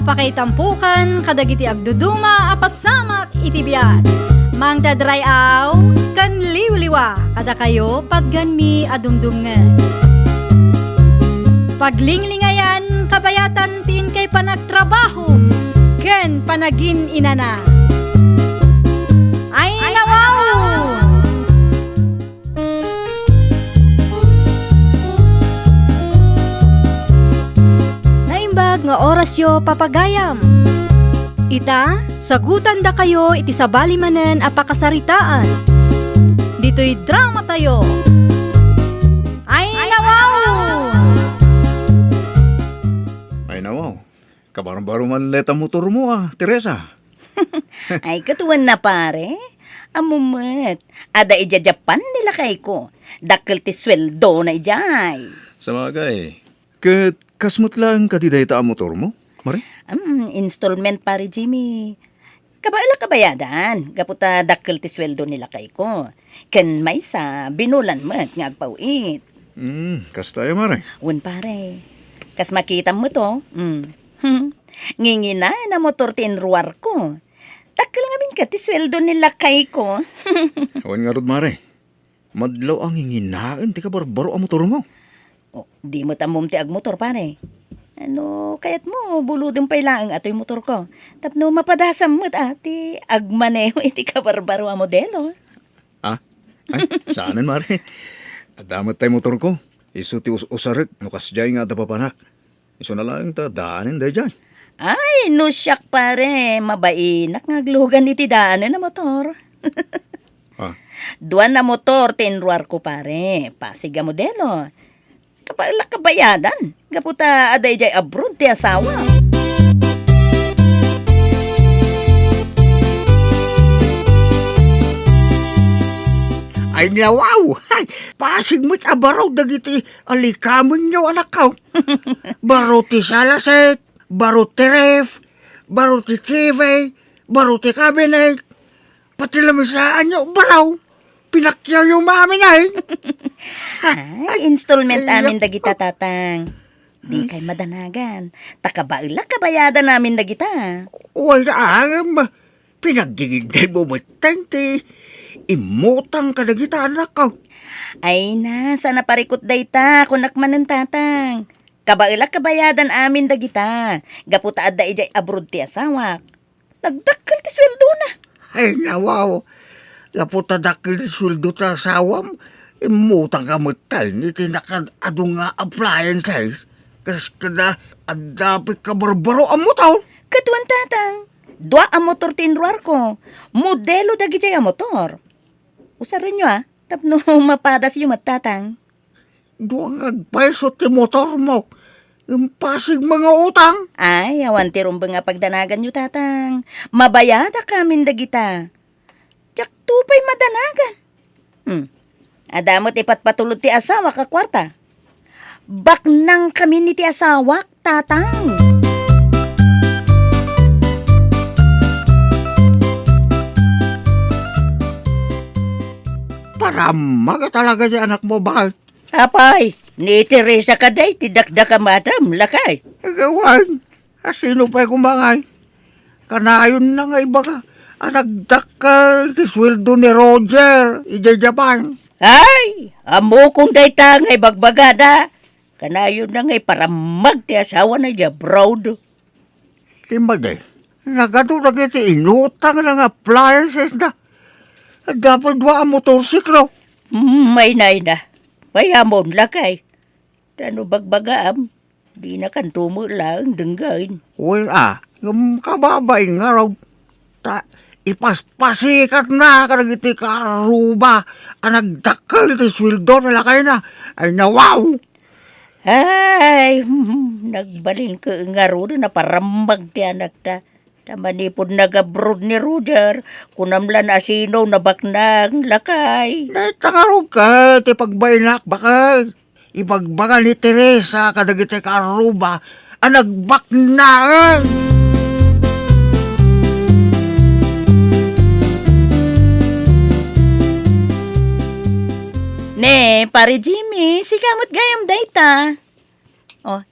Apakaitampukan kadagiti agduduma apasamak iti biat. Mangdadrayaw kan liwliwa kada kayo patgan mi adumdumngen. Paglinglingayan kabayatan tin kay panagtrabaho ken panagin inana. Ay nawaw! Naimbag nga orasyo papagayam. Ita, sagutan da kayo iti sabali manen apakasaritaan. Dito'y drama tayo. Ay nawaw! Ay nawaw, kabarang-baro man leta motor mo Teresa. Ay, katuwan na pare. Amumet. Ada ija Japan nila kay ko. Dakil ti sweldo na ijay. Sa bagay, kasmut lang katiday ta ang motor mo, Mari? Installment pare Jimmy. Kabaila kabayadan. Gaputa dakil ti sweldo nila kay ko. Ken may sa binulan mat nga agpauit. Kas tayo, Mari. Un pare. Kas makita mo to. Ngingina na motor ti enruar ko. Dakil nga min ka ti sweldo nila kay ko. Awan nga rod, Mari. Madlaw ang hinginaan, ti kabarbaro ang motor mo. Di mo tamom ti agmotor pare. Ano, kayat mo, buludin pa ilang ato'y motor ko. Tapno mapadasam mo't ati, agmaneho iti kabarbaro ang modelo. Ay, saanan, Mari? Adamat tayo motor ko. Isu ti usarik, nukas jay nga dapapanak. Isu na lang ta, daanin day jay. Ay, no siyak pare, mabainak ngaglugan iti daanan na motor. Duan na motor, tinruar ko pare, pasiga modelo. Kapag kabayadan, gaputa aday jay abroad ti asawa. Ay nawaw! Ay, pasig mo't abaraw dagiti alikamon nyo anak ko. Baro ti salaset, baro ti ref, baro ti TV, baro ti cabinet, pati lamisaan nyo, baraw. Pinakyaw yung mamin ay. Ay, installment amin dagita tatang. Di kay madanagan. Takabaila kabayadan namin dagita. Uy, pinaggigigay mo matang ti imutang kadagita anak ko. Ay na, sana parikot dayta, kunak man ng tatang. Kabaila kabayadan amin dagita. Gaputa adda ijay abroad ti asawak. Nagdakkel ti sweldo na. Ay nawaw. Laputa dakil sweldo ta sawam. Imutang ka matay ni tinakadado nga appliances. Kas kada adapit ka barbaro ang motor. Katuan tatang. Dua ang motor tinruar ko. Modelo dagiti ang motor. Usarin nyo tapno mapadas yung matatang. Doang agpaiso ti motor mo. Yung pasig mga utang. Ay, awan ti rumba nga pagdanagan nyo tatang. Mabayada kamin dagita. Tsak tupay madanagan. Adamot ipatpatulod ti asawa ka kwarta. Baknang kami ni ti asawak, tatang. Parama ka talaga di anak mo, bakit? Apay, ni Teresa ka day, tidakda ka madam, lakay. Gawan, sino pa'y kumangay? Kanayon na nga iba ka. Nagdakal ti sweldo ni Roger, ija Japan. Ay, amo kong day tangay bagbagada. Kanayon na ngay para magti asawa na dya, broad. Timade, nagatulog iti inutang ng appliances na. Dapat ba ang motorsiklo? May nay na. Mayamon lakay. Tano bagbagaam, di na kantumo lang denggain. Well, kababay nga raw. Ipaspasikat na karagiti karuba. Nagdakal ti sweldo nila kayo na. Ay nawaw! Ay, nagbalin ka nga ro na parambag ti anak ta. Tamanipod nag-abroad ni Roger. Kunamlan asino na baknang lakay. Naitangaro ka, ti pagbaynak baka. Ibagbaga ni Teresa kadagiti karuba. Nagbaknaan! Ne, pare Jimmy, si kamot gayam dayta. Oh,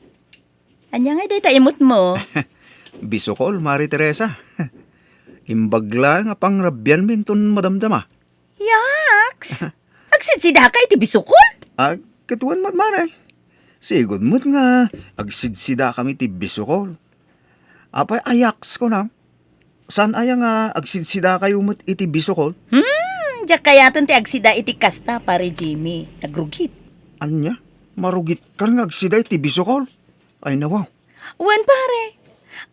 anya nga dayta imot mo. Bisukol, Mari Teresa. Imbagla nga pangrabyan minton madamdama. Yaks! Agsidsida ka iti bisukol? Katuan mat Maray. Sigod mo't nga, agsidsida kami ti Bisukol. Apay ayaks ko na. San aya nga agsidsida kayo mo't iti Bisukol? Diyak kayaton ti agsida iti kasta, pare Jimmy. Nagrugit. Anya? Marugit ka nga agsida iti Bisukol? Ay nawaw. Wan pare.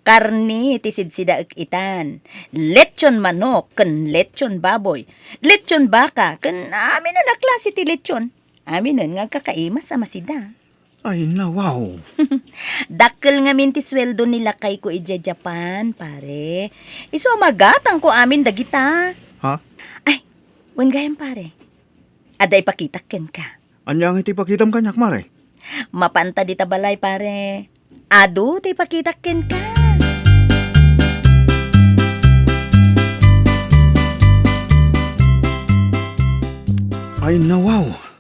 Karni iti sidsida itan. Lechon manok ken lechon baboy. Lechon baka ken amin na klase ti lechon. Amin nga kakaimas sama sida. Ay nawaw. Dakkel nga min ti sweldo nila kay ko ija Japan, pare. Iso magatang ko amin dagita. Ha? Ay, wan gayam pare. Aday pakitakken ka. Anya nga iti pakitam kanyak Maray? Mapanta di tabalay pare. Ado ti pakitakken ka. Ay nawaw.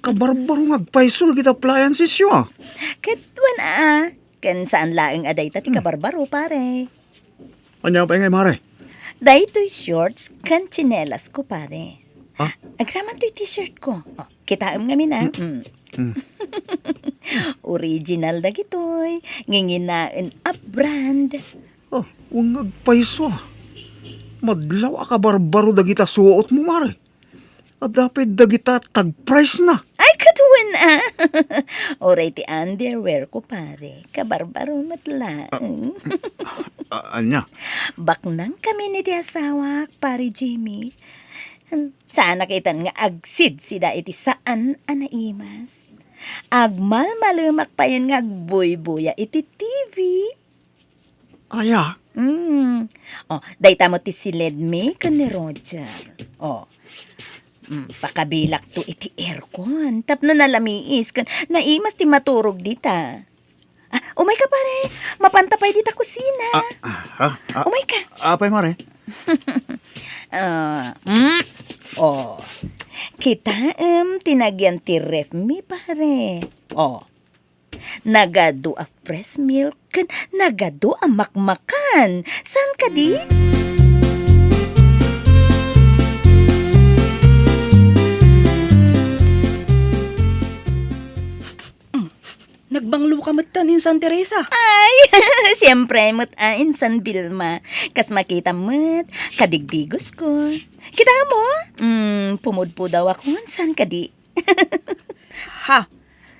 Kabarbaro ngagpaisol kita appliances yo ah. Katwan Ken saan laeng aday ta ti kabarbaro pare. Anya pa ngay Maray? Daytoy shorts kan tsinelas ko pare. Ah? Agraman to'y t-shirt ko. Oh, kitaam nga mina. Original da gitoy. Nginginaen a brand. Oh, huwag ngagpaiso ah. Madlaw ka barbaro dagita suot mo Maray. At dapat dagita tag-price na. Ay, katuwan Oray ti underwear ko pare. Kabarbaro matlaang. Anya? Baknang kami ni di asawa, pare Jimmy. Saan nakitan nga agsid sida iti saan anaimas. Agmalmalumak pa yun nga agbuy-buya iti TV. Aya? Oh, dayta mo ti silid me kan ni Roger. Oh, pakabilak to iti aircon. Tapno nalamiis kan naimas ti maturog dita. Umay ka pare. Mapantapay dita kusina. Umay ka. Apay Maray? Oh, kita tinagyan ti ref mi pare. Oh, nagado a fresh milk kan nagado a makmakan. San ka di? Nagbanglo ka matan in San Teresa. Ay, siyempre mo't San Vilma. Kas makita mo't kadigdigos ko. Kita mo? Pumudpo daw ako. San ka di? Ha?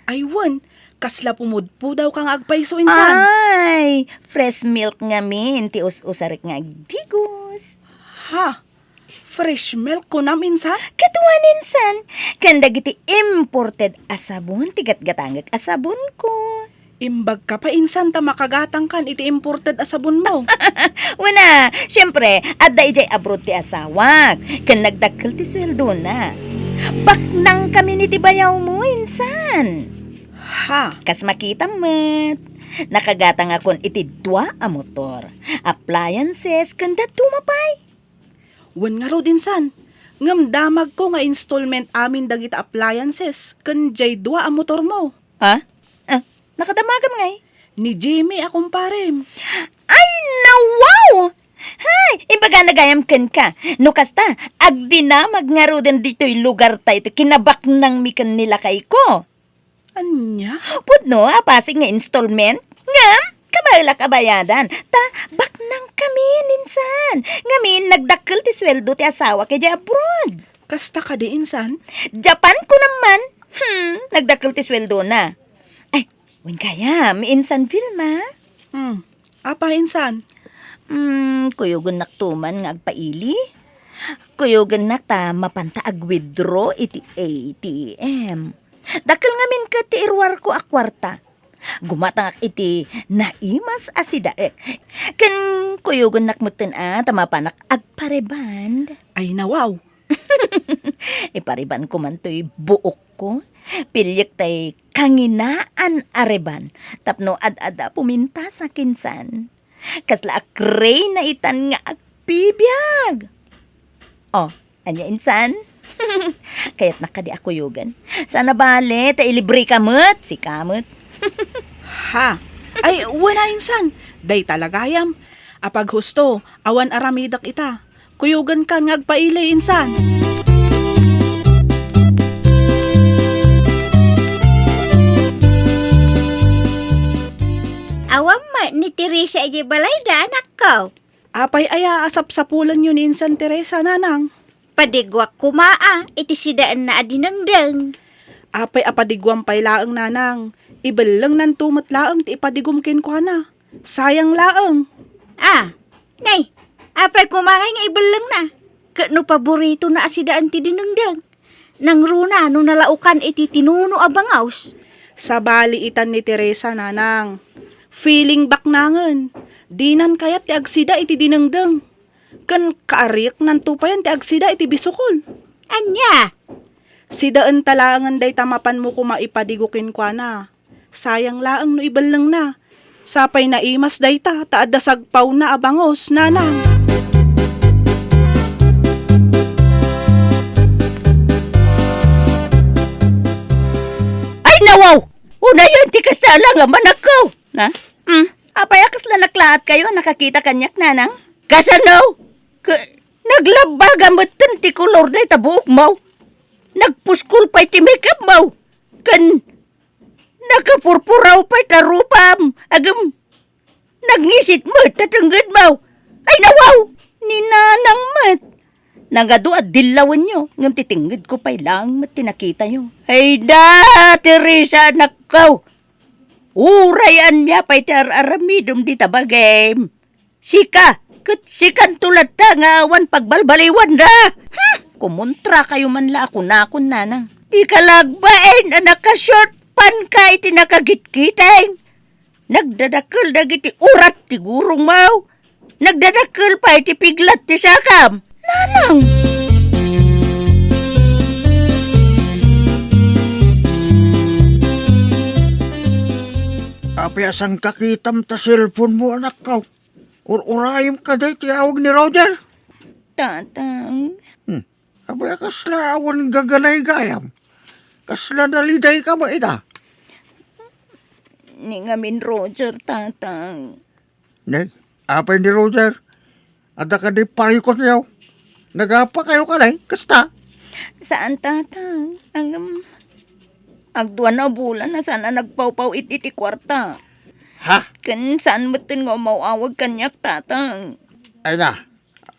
Aywan, kasla pumudpo daw kang agpaiso insan. Ay, fresh milk nga min. Ti us-usarik nga agdigos. Ha? Fresh milk ko na minsan? Katuan insan. Kandag iti imported asabon. Tigat-gatangag asabon ko. Imbag ka pa insan ta makagatang kan iti imported asabon mo. Wana, siyempre, adda ijay abroad ti asawag. Kan nagdakkel ti sweldo na. Baknang kami ni ti bayaw mo, insan. Ha? Kas makita mo't. Nakagatang akon iti dua a motor. Appliances, kanda tumapay. Wan nga ro dinsan. Ngam damag ko nga installment amin dagita appliances. Kan jay dua ang motor mo. Ha? Nakadamagam ngay. Ni Jimmy akong parem. Ay, nawaw! Hay, imbaga nagayam ken ka. No kasta, agdinamag nga ro din dito'y lugar tayo. Kinabak nang mikan nila kay ko. Anya? Pudno, apasig nga installment. Ngam, kabala kabayadan. Ta, bak nang kami, ninsan. Ngamin, nagdakkel ti sweldo ti asawa kay abroad. Kasta ka di insan? Japan ko naman. Nagdakkel ti sweldo na. Ay, wen kaya, miinsan Vilma. Apa insan? Kuyugan naktuman nga agpaili. Kuyugan na ta mapanta ag-withdraw iti ATM. Dakkel nga min ka ti irwar ko a kwarta. Gumatang iti naimas asidaek. Ken kuyugan nakmutin tamapanak agpareband. Ay nawaw. Ipariban ko man to'y buok ko. Pilyek tay kanginaan areban. Tapno ad-ada puminta sa kinsan. Kasla akray na itan nga agpibiyag. Oh, anya insan? Kaya't nakadi ako yugan. Sana bale, ta ilibre kamot, si kamot. Ha? Ay, wala insan. Day talagayam. Apag husto, awan aramidak ita. Kuyugan kan ngagpailay insan. Awam ma ni Teresa aja balay da anak ko. Apay aya asap sapulan yun insan Teresa nanang. Padigwak kumaa, iti sidaan na adinangdang. Apay apadigwam pay laeng nanang. Ibalang nan tumat laeng ti ipadigum kin ko na. Sayang laeng. Ah, nay, apay kumangay nga ibalang na. Kano paborito na asidaan ti dinangdang. Nang runa no nalaukan iti tinuno abangaws. Sa bali itan ni Teresa nanang. Feeling back nangen. Dinan kayat ti agsida iti dinengdeng. Kan kaariak nan tupayan ti agsida iti bisukol. Anya? Sidaan talangan day tamapan mo kumaipadigokin kwa na. Sayang laang no ibalang na. Sapay na imas day taadda sagpaw na abangos nanang. Ay nawaw! Una yun, tikas na lang nga manakaw. Na? Apay akas la naklaat kayo, nakakita kanyak nanang? Kasano? Naglabaga mo ti kolor na itabuok mo. Nagpuskul pa'y ti makeup mo. Kan, nakapurpuraw pa'y tarupam. Agam, nagngisit mo, tatanggad mo. Ay nawaw! Ni nanang mat. Nangado at dilawan nyo. Ngam titinggad ko pa'y lang mat tinakita nyo. Ay da, Teresa, nakaw. Urayan niya pa'y tararamidom di tabagay. Sika, sikan tulad ta nga awan pagbalbaliwan da. Ha? Kumontra kayo man la ako na akong nanang. Di ka lagbain na naka-short pan ka iti nakagit-kiteng. Nagdadakil dagiti urat ti gurong mau. Nagdadakil pa iti piglat ti sakam. Nanang! Apyasang kakitam ta cellphone mo anak ko. Urayom ka day tiyawag ni Roger. Tatang. Abay kasla awan gaganay gayam. Kasla daliday ka ba ita? Ni ngamin Roger, tatang. Ne, apay ni Roger. Ada ka di parikot niyaw. Nagapa kayo kalay, kasta. Saan, tatang? Ang duwan na bulan na sana nagpawpaw iti kwarta. Ha? Kan saan mo tin nga mauawag kanyak, tatang? Ay na,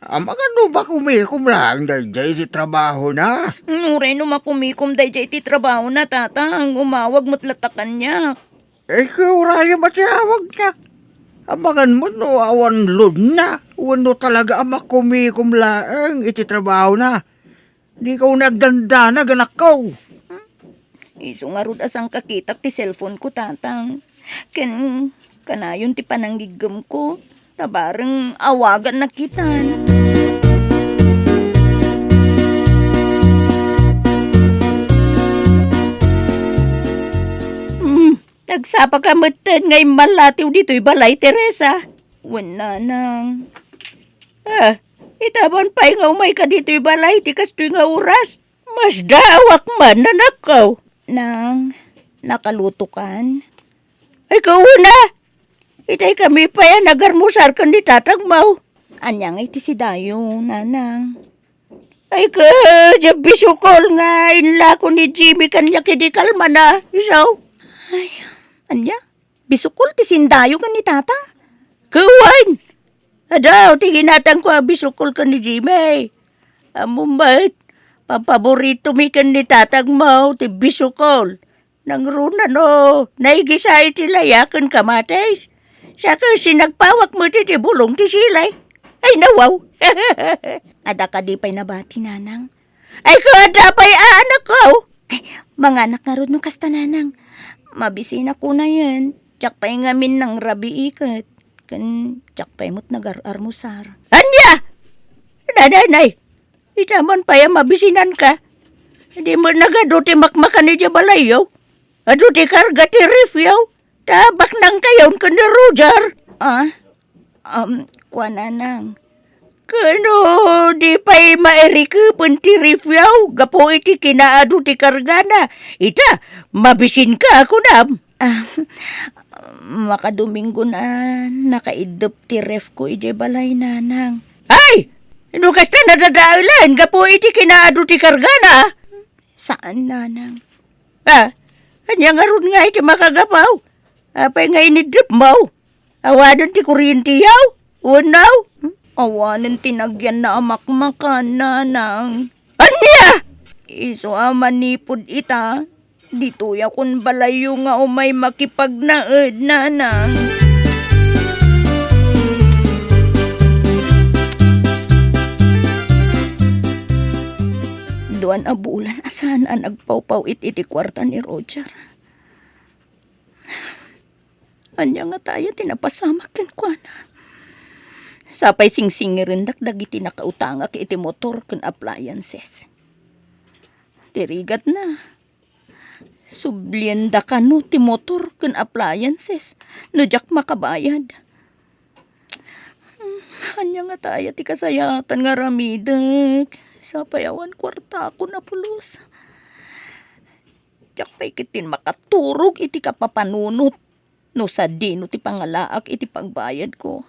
amagano ba kumikom lang dahil di trabaho na? Nuray no makumikom day jay ti trabaho na, tatang. Umawag mo't latakan niya. Eh, kauraya matiyawag na. Abangan mo no, awan lod na. Wano talaga ama kumikom lang iti trabaho na. Di ka nagdanda na ganak ko. Iso nga rod asang kakitak ti cellphone ko, tatang. Kanayon ti pananggigam ko. Tabarang awagan na kitan. Nagsapa ka matan ngay malatiw dito'y balay, Teresa. Wala nang. Itabon pa'y nga umay ka dito'y balay, tikas to'y nga oras. Mas dawak man na nakaw. Nang, nakaluto kan? Ay, kauna! Itay kami pa yan, nagarmusar kan di tatagmaw. Anya nga iti si Dayo, nanang. Ay ka, bisukol nga, inla ko ni Jimmy kanya kidikalma na, isaw. Ay, anya, bisukol ti sindayo kan ni tatang. Kawan! Adaw, ti ginatang ko bisukol kan ni Jimmy. Amumbat, paborito mi kan ni tatang mo, ti bisukol. Nang runa no, naigisa iti layakan kamates. Saka sinagpawak mo ti bulong ti silay. Ay nawaw. Ada ka di pa'y nabati, nanang. Ay ko, ada pa'y anak ko. Ay, mga anak nga ron no kasta, nanang. Mabisina ko na yan. Tsak pa'y ngamin ng rabi ikat. Kan, tsak pa'y mo't nagar-armusar. Anya! Nanay, itaman pa'y mabisinan ka. Hindi mo nagaduti makmakan ni Jabalayo. Aduti karga ti rifyaw. Tabak nang kayon ka ni Roger. Kwa nanang. Kano, di pa'y mairikapon ti rifyaw. Gapo iti kinaado ti karga na. Ita, mabisin ka ako nam. Makadomingo na nakaidop ti ref ko ije balay nanang. Ay! Ano kasta nadadailan? Gapo iti kinaado ti kargana? Saan nanang? Anya nga ron nga iti makagapaw. Apay nga inidrip mo. Awanan ti kuryente yaw. Unaw. Awanan tinagyan na amakmakan nanang. Anya! Iso amanipod ita. Dito ya kun balayo nga umay makipagnaed nanang. Duan a bulan asan ang nagpawpaw iti kwarta ni Roger. Anya nga tayo tinapasamak ken kuana. Sapay singsingirin dakdag iti nakautangak iti motor ken appliances. Tirigat na. Sublienda ka no ti motor ken appliances. No jak makabayad. Anya nga tayo ti kasayatan nga ramidag. Sa payawan kwarta ako na pulos. Jak pa'y kitin makaturog iti kapapanunot. No sa dino ti pangalaak iti pagbayad ko.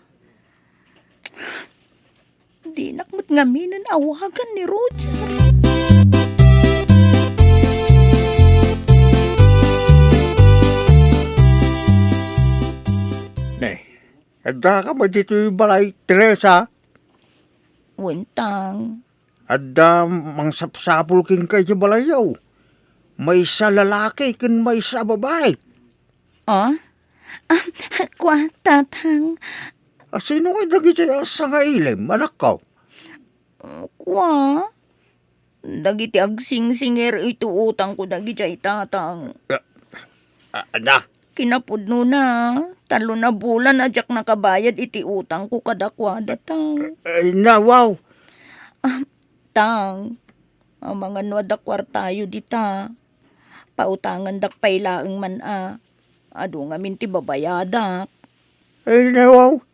Di nakmat ngaminan awagan ni Roger. Adda ka ba dito yung balay, Teresa? Wentang. Adda mangsapsapul kin kay sa balayaw. May isa lalaki kin may isa babae. Kwa, tatang. Sino kayo lagi sa nga ilim, anak ko? Kwa. Dagiti agsing-singer ito utang ko dagiti tatang. Ada. Kinapudno na. Talo na bulan na jak nakabayad iti utang ko kadakwa datang. Wow. Tang. Ang mga nuadakwar tayo dita. Pautangan dak pailaeng man Ado nga minti babayadak. Wow.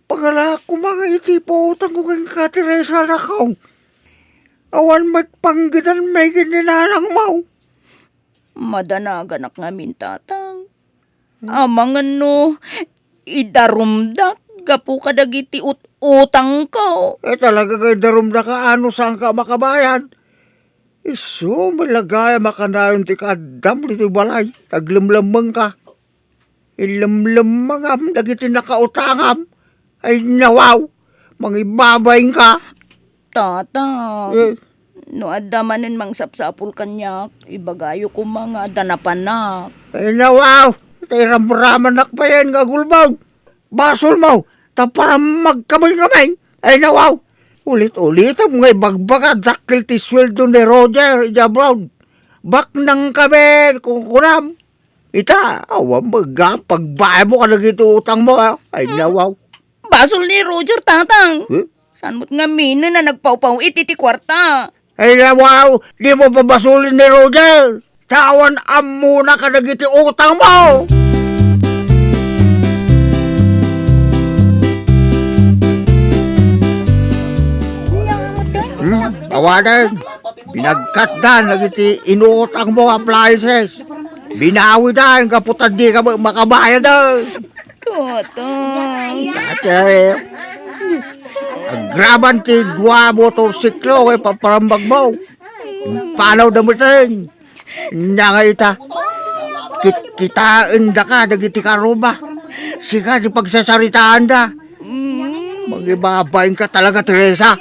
Pagala ko mga iti po utang ko kang Teresa na ko. Awan magpanggitan may gininanang mo. Madanagan ak ngamin tatang. Amangan no, idarumdak, gapu ka dagiti utang ko. Talaga kay darumda ka ano saan ka makabayan. Iso, malagaya makanayon ti kadam dito balay. Taglamlamang ka. Ilamlamangam, dagiti nakautangam. Ay nawaw, mangibabayin ka. Tatang, no adamanin mang sapsapul kanyak, ibagayo ko mga danapanak. Ay nawaw. Tay ramraman pa yan nga gulbag. Basol mo. Tapara magkamay-kamay. Ay nawaw. Ulit-ulit ang mga ibagbaga. Dakil ti sweldo ni Roger. Ija Brown. Bak nang kami. Kukunam. Ita. Awan baga. Pagbae mo ka nagito utang mo. Ay nawaw. Basol ni Roger, tatang. Saan mo't nga mina na nagpaupaw iti kwarta? Ay nawaw. Di mo pabasulin ni Roger. Tawan muna ka nagiti utang mo. Awanan, binagkat dan nagiti inuutang mo appliances. Binawi dan, kaputad di ka makabayad dan. Tatang. Kasi, agraban ti dua motorsiklo kay paparambag mo. Panaw damitin. Nya nga ita, kitaan da ka, dagiti karuba. Sika di pagsasaritaan da. Magibabayin ka talaga, Teresa.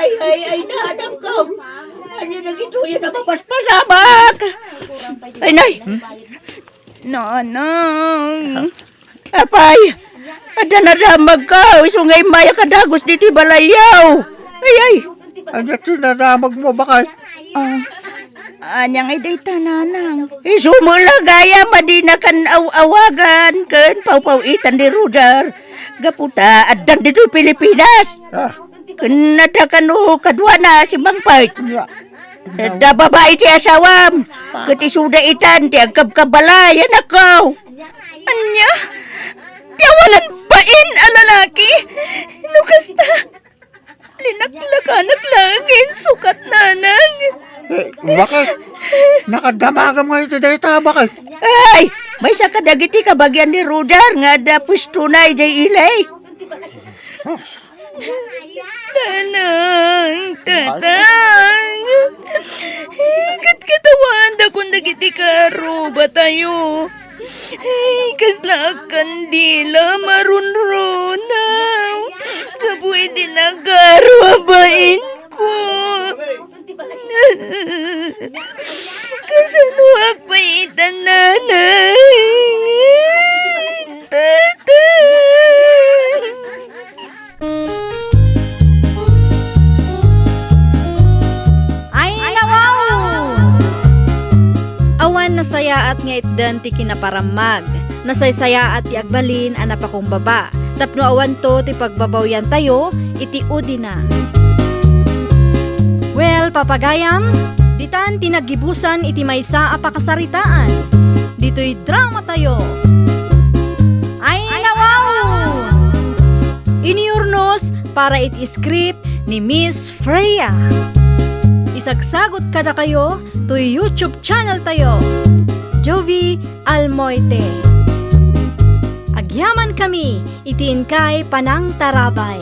Ay, naadam ko. Ano nagito yan na mapaspasamak? Ay, nay. Nanang. Apay, ada nadamag ka. Isungay maya kadagos dito balayaw. Ay. Ano tinadamag mo, bakit? Anyang iday nanang. Isumula gaya madina kan awagan kan pawpawitan di Roger. Gaputa adan dito Pilipinas. Kanada kanu kadwa na si Bang Part. Da babae ti asawam. Kati suda itan ti agkabkabalayan ako. Anya? Tiawalan pain a lalaki. Nukasta. Linaklakanak langin sukat nanang. Bakit? Nakadamagam nga ito dito, bakit? Ay! May sa kadagiti kabagyan ni Rudar nga da pustunay jay ilay. Tanang, tatang. Kat katawan da kung dagiti karo ba tayo? Ay, kasla kandila marunrunaw. Kabuhay din nagaro abain ko. Kasanuak pa itan nanay. Tatang. Ay, nawaw! Awan nasaya at nga itdan ti kinaparamag. Nasaysaya at ti agbalin anap akong baba. Tapno awan to ti pagbabawyan tayo, iti udi na. Well, papagayam, ditan tinagibusan iti maysa a pakasaritaan. Dito'y drama tayo. Ay, nawaw! Iniurnos para iti script ni Miss Freya. Isagsagot kada kayo to YouTube channel tayo, Jovi Almoite. Agyaman kami, itiin kay Panang Tarabay.